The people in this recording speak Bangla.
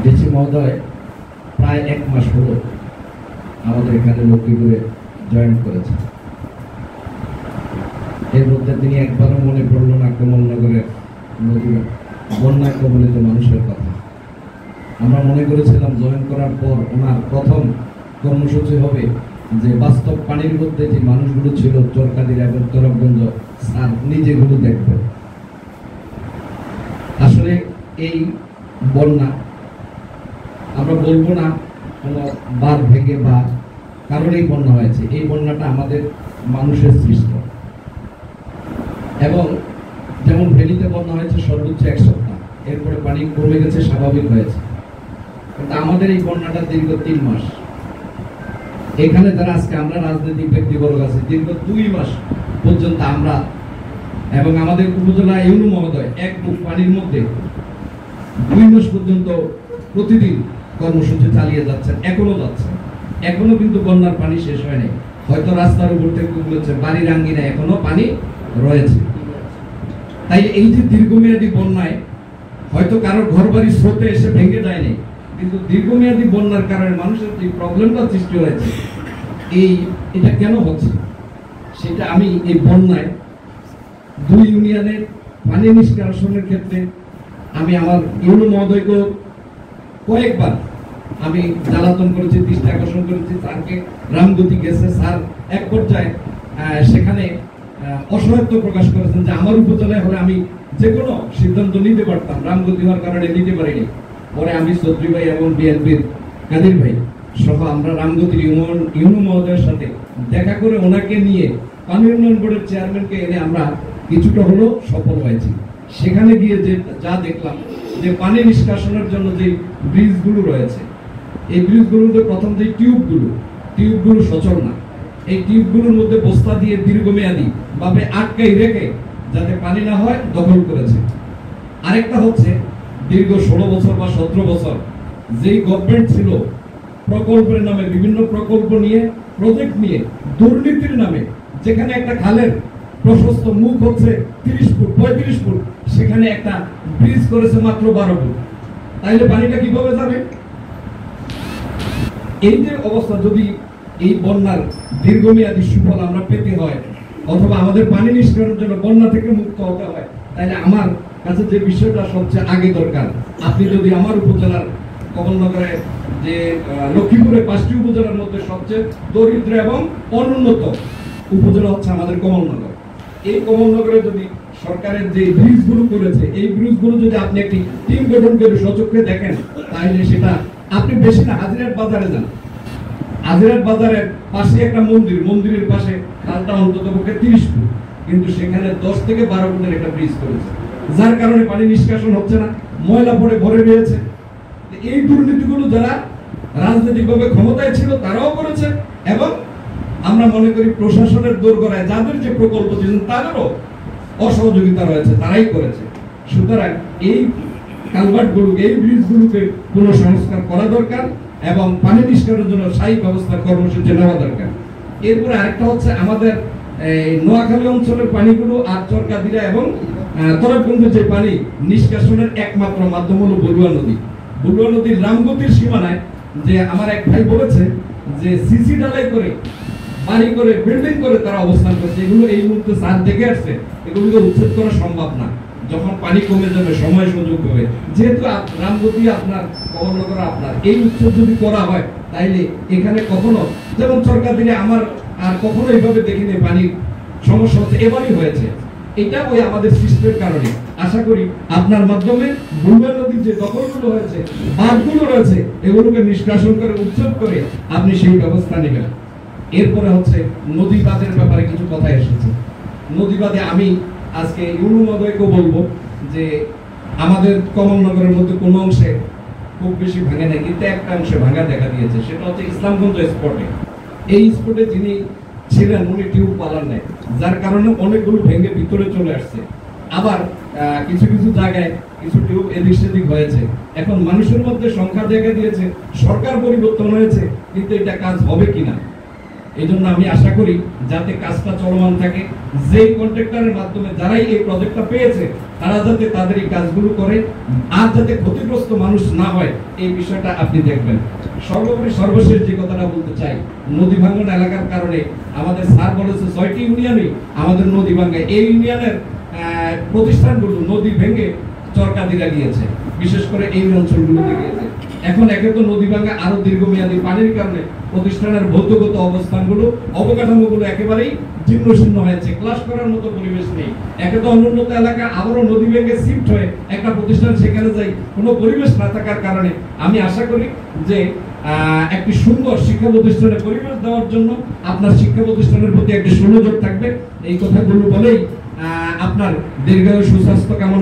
ডিসি মহোদয় প্রায় 1 মাস হলো আমাদের এখানে লক্ষ্মীপুরে জয়েন করেছে। এর মধ্যে তিনি একবারও মনে করল না কমলনগরের নদী বন্যা কবলিত মানুষের কথা। আমরা মনে করেছিলাম জয়েন করার পর ওনার প্রথম কর্মসূচি হবে যে বাস্তব পানির মধ্যে যে মানুষগুলো ছিল চরকাদিরা এবং তরফগঞ্জ স্যার নিজেগুলো দেখবে। আসলে এই বন্যা আমরা বলবো না কোনো বাঁধ ভেঙে বা কারণেই বন্যা হয়েছে, এই বন্যাটা আমাদের মানুষের সৃষ্ট। এবং যেমন ভেলিতে বন্যা হয়েছে সর্বোচ্চ 1 সপ্তাহ, এরপরে পানি কমে গেছে, স্বাভাবিক হয়েছে। কিন্তু আমাদের এই বন্যাটা দীর্ঘ 3 মাস। এখানে যারা আজকে আমরা রাজনৈতিক ব্যক্তিবর্গ আছে, দীর্ঘ 2 মাস পর্যন্ত আমরা এবং আমাদের উপজেলা ইউনু মহোদয় 1 বুক পানির মধ্যে 2 মাস পর্যন্ত প্রতিদিন কর্মসূচি চালিয়ে যাচ্ছেন, এখনো যাচ্ছেন। এখনো কিন্তু বন্যার পানি শেষ হয়নি। হয়তো রাস্তার উপর থেকে বলেছে বাড়ির আঙ্গিনায় এখনো পানি রয়েছে। তাই এই যে দীর্ঘমেয়াদী বন্যায় হয়তো কারোর ঘর বাড়ি স্রোতে এসে ভেঙে যায়নি, কিন্তু দীর্ঘমেয়াদী বন্যার কারণে মানুষের যে প্রবলেমটা সৃষ্টি হয়েছে, এটা কেন হচ্ছে সেটা আমি এই বন্যায় 2 ইউনিয়নের পানি নিষ্কাশনের ক্ষেত্রে আমি আমার ইউনো মহোদয়কে কয়েকবার আমি জ্বালাতন করেছি, দৃষ্টি আকর্ষণ করেছি। স্যারকে রামগতি গেছে, স্যার এক পর্যায়ে সেখানে অসহায়ত্ব প্রকাশ করেছেন যে আমার উপজেলায় হলে আমি যে কোনো সিদ্ধান্ত নিতে পারতাম, রামগতি হওয়ার কারণে নিতে পারিনি। পরে আমি চৌধুরী ভাই এবং বিএনপির কাদির ভাই সহ আমরা রামগতির ইউনো মহোদয়ের সাথে দেখা করে ওনাকে নিয়ে পানি উন্নয়ন বোর্ডের চেয়ারম্যানকে এনে আমরা কিছুটা হলো সফল হয়েছি। সেখানে গিয়ে যে যা দেখলাম যে পানি নিষ্কাশনের জন্য যে ব্রিজগুলো রয়েছে, এই ব্রিজগুলোতে প্রথম যে টিউবগুলো সচল না, এই টিউবগুলোর মধ্যে বস্তা দিয়ে দীর্ঘমেয়াদী ভাবে আটকাই রেখে যাতে পানি না হয় দখল করেছে। আরেকটা হচ্ছে দীর্ঘ 16 বছর বা 17 বছর যেই গভর্নমেন্ট ছিল প্রকল্পের নামে বিভিন্ন প্রকল্প নিয়ে প্রজেক্ট নিয়ে দুর্নীতির নামে, যেখানে একটা খালের প্রশস্ত মুখ হচ্ছে 30 ফুট 35 ফুট, সেখানে একটা ব্রিজ করেছে মাত্র 12 ফুট। তাইলে পানিটা কিভাবে যাবে? এই যে অবস্থা, যদি এই বন্যার দীর্ঘমেয়াদী সুফল আমরা পেতে হয় অথবা আমাদের পানি নিষ্কাশনের জন্য বন্যা থেকে মুক্ত হতে হয়, তাহলে আমার কাছে যে বিষয়টা সবচেয়ে আগে দরকার, আপনি যদি আমার উপজেলার কমলনগরে যে লক্ষ্মীপুরের 5টি উপজেলার মধ্যে সবচেয়ে দরিদ্র এবং অনুন্নত উপজেলা হচ্ছে আমাদের কমলনগর। এই কমলনগরে যদি সরকারের যে ব্রিজগুলো করেছে, এই ব্রিজগুলো যদি আপনি একটি টিম গঠন করে সচক্ষে দেখেন, তাহলে সেটা আপনি বেশি না হাজিরাট বাজারে যান, হাজিরাট বাজারের পাশে একটা মন্দিরের পাশে খালটা অন্তত পক্ষে 30 ফুট, কিন্তু সেখানে 10 থেকে 12 ফুটের একটা ব্রিজ করেছে, যার কারণে পানি নিষ্কাশন হচ্ছে না, ময়লা পড়ে ভরে রয়েছে। এই দুর্নীতিগুলো যারা রাজনৈতিকভাবে ক্ষমতায় ছিল তারাও করেছে, এবং আমরা মনে করি প্রশাসনের দোরগোড়ায় যাদের যে প্রকল্প দিয়েছেন তাদেরও অসহযোগিতা রয়েছে, তারাই করেছে। সুতরাং এই কালভার্টগুলোকে, এই ব্রিজগুলোকে পুনঃসংস্কার করা দরকার এবং পানি নিষ্কাশনের জন্য স্থায়ী ব্যবস্থার কর্মসূচি নেওয়া দরকার। এরপরে আরেকটা হচ্ছে আমাদের নোয়াখালী অঞ্চলের পানিগুলো আর চরকাদিরা এবং তরফগঞ্জের যে পানি নিষ্কাশনের একমাত্র মাধ্যম হলো বলুয়া নদী। বলুয়া নদীর রামগতির সীমানায় যে আমার এক ভাই বলেছে যে সিসি ঢালাই করে, বাড়ি করে, বিল্ডিং করে তারা অবস্থান করছে। এগুলো এই মুহূর্তে স্যার দেখে আসছে, এগুলোকে উচ্ছেদ করা সম্ভব না। যখন পানি কমে যাবে, সময় সুযোগ হবে, যেহেতু রামগতি আপনার, কমলনগর আপনার, এই উচ্ছেদ যদি করা হয় তাইলে এখানে কখনো যেমন সরকার দিলে আমার আর কখনো এইভাবে দেখিনি পানির সমস্যা হচ্ছে, এবারই হয়েছে। এটা ওই আমাদের সৃষ্টির কারণে। আশা করি আপনার মাধ্যমে বুলবা নদীর যে দখলগুলো হয়েছে, বাঁধগুলো রয়েছে, এগুলোকে নিষ্কাশন করে উচ্ছেদ করে আপনি সেই ব্যবস্থা নেবেন। এরপরে হচ্ছে নদী বাঁধের ব্যাপারে কিছু কথা এসেছে। নদী বাঁধে আমি আজকে ইউনু মহোদয়কে বলবো যে আমাদের কমলনগরের মধ্যে কোনো অংশে খুব বেশি ভাঙে নাই, কিন্তু একটা অংশে ভাঙা দেখা দিয়েছে, সেটা হচ্ছে ইসলামগঞ্জ স্পটে। এই স্পটে যিনি ছিলেন উনি টিউব পালান নাই, যার কারণে অনেকগুলো ভেঙে ভিতরে চলে আসছে। আবার কিছু কিছু জায়গায় কিছু টিউব এদিক সেদিক হয়েছে। এখন মানুষের মধ্যে সংখ্যা দেখা দিয়েছে, সরকার পরিবর্তন হয়েছে, কিন্তু এটা কাজ হবে কিনা এই জন্য আমি আশা করি যাতে কাজটা চলমান থাকে, যেই কন্ট্রাক্টরের মাধ্যমে যারাই এই প্রজেক্টটা পেয়েছে তারা যাতে তাদের এই কাজগুলো করে, আর যাতে ক্ষতিগ্রস্ত মানুষ না হয় এই বিষয়টা আপনি দেখবেন। সর্বোপরি সর্বশেষ যে কথাটা বলতে চাই, নদী ভাঙ্গন এলাকার কারণে আমাদের স্যার বলেছে 6টি ইউনিয়নই আমাদের নদী ভাঙ্গে, এই ইউনিয়নের প্রতিষ্ঠানগুলো নদী ভেঙে চরকাদিরা গিয়েছে, বিশেষ করে এই অঞ্চলগুলোতে গিয়েছে। এখন একে তো নদী ভাঙ্গা আরো দীর্ঘমেয়াদী পানির কারণে প্রতিষ্ঠানের ভৌতগত অবস্থানগুলো, অবকাঠামোগুলো একেবারেই জীর্ণশীর্ণ হয়েছে, ক্লাস করার মতো পরিবেশ নেই। একে তো অনুন্নত এলাকা, আবারও নদী ভেঙে শিফট হয়ে একটা প্রতিষ্ঠান সেখানে যাই, কোনো পরিবেশ না থাকার কারণে আমি আশা করি যে একটি সুন্দর শিক্ষা প্রতিষ্ঠানে পরিবেশ দেওয়ার জন্য আপনার শিক্ষা প্রতিষ্ঠানের প্রতি একটি সুনজর থাকবে। এই কথাগুলো বলেই আপনার দীর্ঘায়ু সুস্বাস্থ্য কামনা